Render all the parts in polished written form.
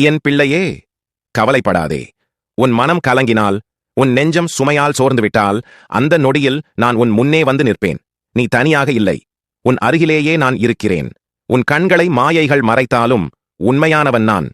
என் பிள்ளையே, கவலைப்படாதே. உன் மனம் கலங்கினால், உன் நெஞ்சம் சுமையால் சோர்ந்துவிட்டால், அந்த நொடியில் நான் உன் முன்னே வந்து நிற்பேன். நீ தனியாக இல்லை. உன் அருகிலேயே நான் இருக்கிறேன். உன் கண்களை மாயைகள் மறைத்தாலும் உண்மையானவன் நான்.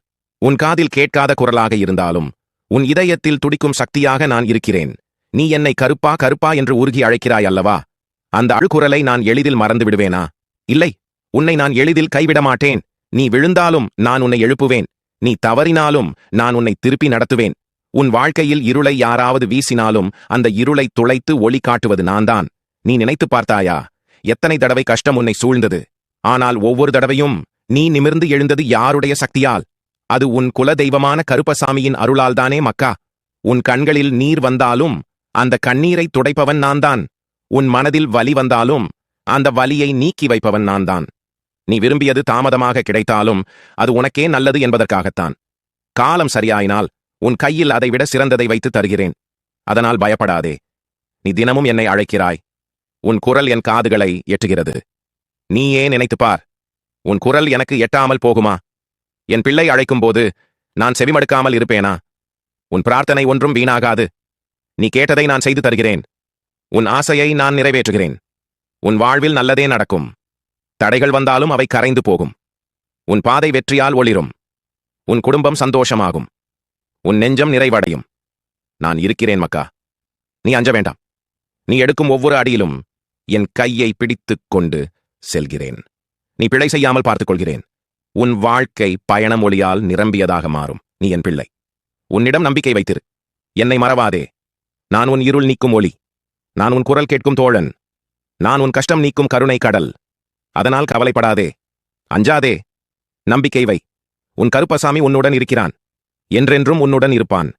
உன் காதில் கேட்காத குரலாக இருந்தாலும் உன் இதயத்தில் துடிக்கும் சக்தியாக நான் இருக்கிறேன். நீ என்னை கருப்பா கருப்பா என்று உருகி அழைக்கிறாய் அல்லவா? அந்த அழுகுரலை நான் எளிதில் மறந்து விடுவேனா? இல்லை, உன்னை நான் எளிதில் கைவிட மாட்டேன். நீ விழுந்தாலும் நான் உன்னை எழுப்புவேன். நீ தவறினாலும் நான் உன்னை திருப்பி நடத்துவேன். உன் வாழ்க்கையில் இருளை யாராவது வீசினாலும் அந்த இருளை துளைத்து ஒளி காட்டுவது நான்தான். நீ நினைத்துப் பார்த்தாயா? எத்தனை தடவை கஷ்டம் உன்னை சூழ்ந்தது. ஆனால் ஒவ்வொரு தடவையும் நீ நிமிர்ந்து எழுந்தது யாருடைய சக்தியால்? அது உன் குல தெய்வமான கருப்பசாமியின் அருளால்தானே மக்கா. உன் கண்களில் நீர் வந்தாலும் அந்த கண்ணீரை துடைப்பவன் நான்தான். உன் மனதில் வலி வந்தாலும் அந்த வலியை நீக்கி வைப்பவன் நான்தான். நீ விரும்பியது தாமதமாக கிடைத்தாலும் அது உனக்கே நல்லது என்பதற்காகத்தான். காலம் சரியாயினால் உன் கையில் அதைவிட சிறந்ததை வைத்து தருகிறேன். அதனால் பயப்படாதே. நீ தினமும் என்னை அழைக்கிறாய். உன் குரல் என் காதுகளை எட்டுகிறது. நீயே நினைத்துப் பார், உன் குரல் எனக்கு எட்டாமல் போகுமா? என் பிள்ளை அழைக்கும்போது நான் செவிமடுக்காமல் இருப்பேனா? உன் பிரார்த்தனை ஒன்றும் வீணாகாது. நீ கேட்டதை நான் செய்து தருகிறேன். உன் ஆசையை நான் நிறைவேற்றுகிறேன். உன் வாழ்வில் நல்லதே நடக்கும். தடைகள் வந்தாலும் அவை கரைந்து போகும். உன் பாதை வெற்றியால் ஒளிரும். உன் குடும்பம் சந்தோஷமாகும். உன் நெஞ்சம் நிறைவடையும். நான் இருக்கிறேன் மக்கா. நீ அஞ்ச வேண்டாம். நீ எடுக்கும் ஒவ்வொரு அடியிலும் என் கையை பிடித்துக் கொண்டு செல்கிறேன். நீ பிழை செய்யாமல் பார்த்துக் கொள்கிறேன். உன் வாழ்க்கை பயண மொழியால் நிரம்பியதாக மாறும். நீ என் பிள்ளை. உன்னிடம் நம்பிக்கை வைத்திரு. என்னை மறவாதே. நான் உன் இருள் நீக்கும் ஒளி. நான் உன் குரல் கேட்கும் தோழன். நான் உன் கஷ்டம் நீக்கும் கருணை கடல். அதனால் கவலைப்படாதே. அஞ்சாதே. நம்பிக்கை வை. உன் கருப்பசாமி உன்னுடன் இருக்கிறான். என்றென்றும் உன்னுடன் இருப்பான்.